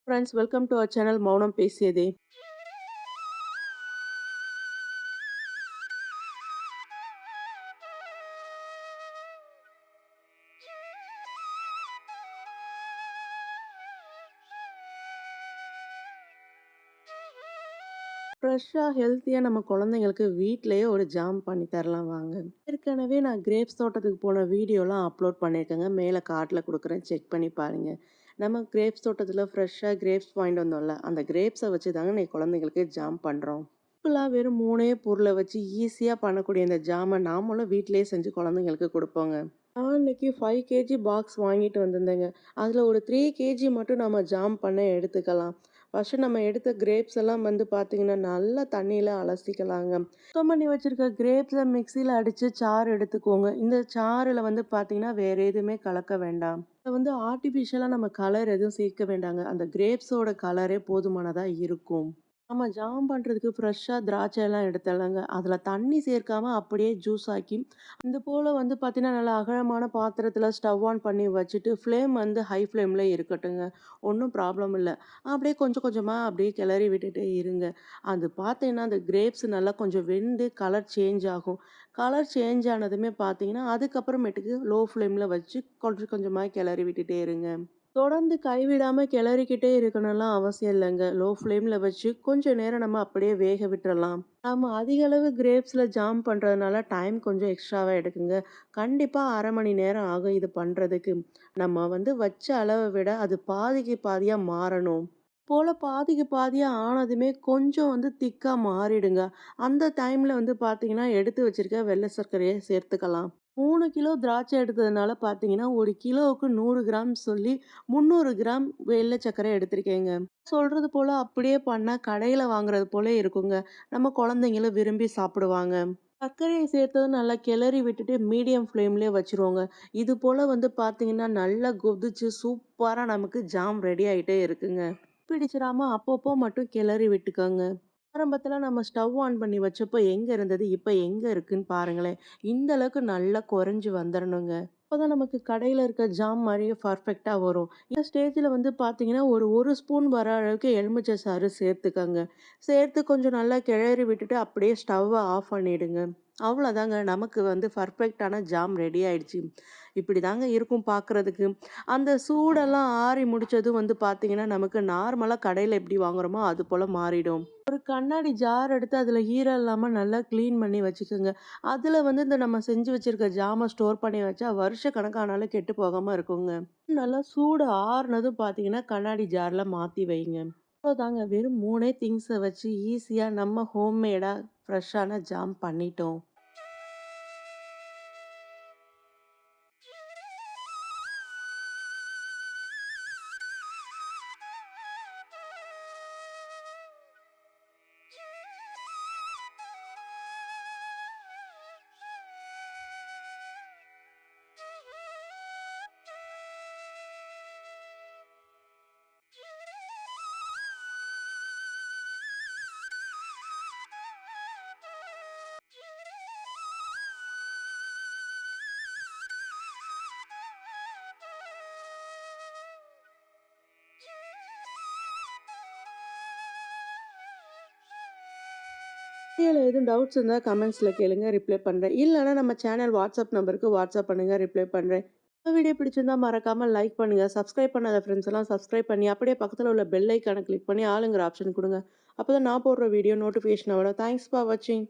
Friends, welcome to our channel Mounam Pesiyadhe. ஃப்ரெஷ்ஷாக ஹெல்த்தியாக நம்ம குழந்தைங்களுக்கு வீட்டிலேயே ஒரு ஜாம் பண்ணி தரலாம் வாங்க. ஏற்கனவே நான் கிரேப்ஸ் தோட்டத்துக்கு போன வீடியோலாம் அப்லோட் பண்ணியிருக்கேங்க. மேலே கார்டில் கொடுக்குறேன், செக் பண்ணி பாருங்க. நம்ம கிரேப்ஸ் தோட்டத்தில் ஃப்ரெஷ்ஷாக கிரேப்ஸ் வாங்கிட்டு வந்தோம்ல, அந்த கிரேப்ஸை வச்சு தாங்க நீ குழந்தைங்களுக்கு ஜாம் பண்ணுறோம். இப்போலாம் வெறும் மூணே பொருளை வச்சு ஈஸியாக பண்ணக்கூடிய இந்த ஜாமை நாமளும் வீட்டிலேயே செஞ்சு குழந்தைங்களுக்கு கொடுப்போங்க. நான் இன்னைக்கு 5 கேஜி பாக்ஸ் வாங்கிட்டு வந்திருந்தேங்க. அதில் ஒரு 3 கேஜி மட்டும் நம்ம ஜாம் பண்ண எடுத்துக்கலாம். ஃபர்ஸ்ட்டு நம்ம எடுத்த கிரேப்ஸ் எல்லாம் வந்து பார்த்தீங்கன்னா, நல்லா தண்ணியில் அலசிக்கலாங்க. சுத்தம் பண்ணி வச்சிருக்க கிரேப்ஸை மிக்சியில் அடித்து சாறு எடுத்துக்கோங்க. இந்த சாறில் வந்து பார்த்தீங்கன்னா, வேறு எதுவுமே கலக்க வேண்டாம். இதில் வந்து ஆர்டிஃபிஷியலாக நம்ம கலர் எதுவும் சேர்க்க வேண்டாங்க. அந்த கிரேப்ஸோட கலரே போதுமானதாக இருக்கும். நம்ம ஜாம் பண்ணுறதுக்கு ஃப்ரெஷ்ஷாக திராட்சையெல்லாம் எடுத்துடலாங்க. அதில் தண்ணி சேர்க்காம அப்படியே ஜூஸ் ஆக்கி இது போல் வந்து பார்த்தீங்கன்னா, நல்லா அகலமான பாத்திரத்தில் ஸ்டவ் ஆன் பண்ணி வச்சுட்டு ஃப்ளேம் வந்து ஹை ஃப்ளேமில் இருக்கட்டுங்க. ஒன்றும் ப்ராப்ளம் இல்லை. அப்படியே கொஞ்சம் கொஞ்சமாக அப்படியே கிளறி விட்டுட்டே இருங்க. அது பார்த்தீங்கன்னா, அந்த கிரேப்ஸ் நல்லா கொஞ்சம் வெந்து கலர் சேஞ்ச் ஆகும். கலர் சேஞ்ச் ஆனதுமே பார்த்தீங்கன்னா, அதுக்கப்புறமேட்டுக்கு லோ ஃப்ளேமில் வச்சு கொஞ்சம் கொஞ்சமாக கிளறி விட்டுட்டே இருங்க. தொடர்ந்து கைவிடாம கிளறிக்கிட்டே இருக்கணும்லாம் அவசியம் இல்லைங்க. லோ ஃப்ளேமில் வச்சு கொஞ்சம் நேரம் நம்ம அப்படியே வேக விட்டுறலாம். நம்ம அதிக அளவு கிரேப்ஸில் ஜாம் பண்ணுறதுனால டைம் கொஞ்சம் எக்ஸ்ட்ராவாக எடுக்குங்க. கண்டிப்பாக அரை மணி நேரம் ஆகும் இது பண்ணுறதுக்கு. நம்ம வந்து வச்ச அளவை விட அது பாதிக்கு பாதியாக மாறணும். போல் பாதிக்கு பாதியாக ஆனதுமே கொஞ்சம் வந்து திக்காக மாறிடுங்க. அந்த டைமில் வந்து பார்த்தீங்கன்னா, எடுத்து வச்சிருக்க வெள்ளை சர்க்கரையை சேர்த்துக்கலாம். 3 கிலோ திராட்சை எடுத்ததுனால பார்த்தீங்கன்னா, 1 கிலோவுக்கு 100 கிராம் சொல்லி 300 கிராம் வெள்ளை சர்க்கரை எடுத்திருக்கேங்க. சொல்றது போல அப்படியே பண்ணா கடையில வாங்குறது போல இருக்குங்க. நம்ம குழந்தைங்களும் விரும்பி சாப்பிடுவாங்க. சர்க்கரையை சேர்த்ததும் நல்லா கிளறி விட்டுட்டு மீடியம் ஃப்ளேம்லயே வச்சுருவோங்க. இது போல வந்து பார்த்தீங்கன்னா, நல்லா கொதிச்சு சூப்பரா நமக்கு ஜாம் ரெடி ஆயிட்டே இருக்குங்க. பிடிச்சிராம அப்பப்போ மட்டும் கிளறி விட்டுக்கோங்க. ஆரம்பத்துல நம்ம ஸ்டவ் ஆன் பண்ணி வச்சப்போ எங்க இருந்தது, இப்ப எங்க இருக்குன்னு பாருங்களேன். இந்த அளவுக்கு நல்லா குறைஞ்சு வந்துரணுங்க. அப்பதான் நமக்கு கடையில இருக்க ஜாம் மாதிரியே பர்ஃபெக்ட்டா வரும். இந்த ஸ்டேஜ்ல வந்து பாத்தீங்கன்னா, ஒரு ஸ்பூன் வர அளவுக்கு எலுமிச்சை சாறு சேர்த்துக்கங்க. சேர்த்து கொஞ்சம் நல்லா கிளறி விட்டுட்டு அப்படியே ஸ்டவ்வை ஆஃப் பண்ணிடுங்க. அவ்வளோதாங்க, நமக்கு வந்து பர்ஃபெக்டான ஜாம் ரெடி ஆயிடுச்சு. இப்படி தாங்க இருக்கும் பார்க்கறதுக்கு. அந்த சூடெல்லாம் ஆறி முடிச்சதும் வந்து பார்த்தீங்கன்னா, நமக்கு நார்மலா கடையில எப்படி வாங்குறோமோ அது போல மாறிடும். ஒரு கண்ணாடி ஜார் எடுத்து அதில ஈரம் இல்லாம நல்லா கிளீன் பண்ணி வச்சுக்கோங்க. அதில வந்து இந்த நம்ம செஞ்சு வச்சிருக்க ஜாம ஸ்டோர் பண்ணி வச்சா வருஷ கணக்கானாலும் கெட்டு போகாம இருக்குங்க. நல்லா சூடு ஆறுனதும் பார்த்தீங்கன்னா, கண்ணாடி ஜார்ல மாத்தி வைங்க. அவ்வளோதாங்க, வெறும் 3 திங்ஸ வச்சு ஈஸியா நம்ம ஹோம்மேடா ஃப்ரெஷ்ஷான ஜாம் பண்ணிட்டோம். வீடியோல எதுவும் டவுட்ஸ் இருந்தா கமெண்ட்ஸ்ல கேளுங்க, ரிப்ளை பண்றேன். இல்லன்னா நம்ம சேனல் வாட்ஸ்அப் நம்பருக்கு வாட்ஸ்அப் பண்ணுங்க, ரிப்ளை பண்றேன். இந்த வீடியோ பிடிச்சிருந்தா மறக்காம லைக் பண்ணுங்க. சப்ஸ்கிரைப் பண்ணாத ஃப்ரெண்ட்ஸ் எல்லாம் சப்ஸ்கிரைப் பண்ணி அப்படியே பக்கத்துல உள்ள பெல் ஐகானை கிளிக் பண்ணி ஆளுங்கிற ஆப்ஷன் கொடுங்க. அப்பதான் நான் போடுற வீடியோ நோட்டிஃபிகேஷன் வரும். தேங்க்ஸ் ஃபார் வாட்சிங்.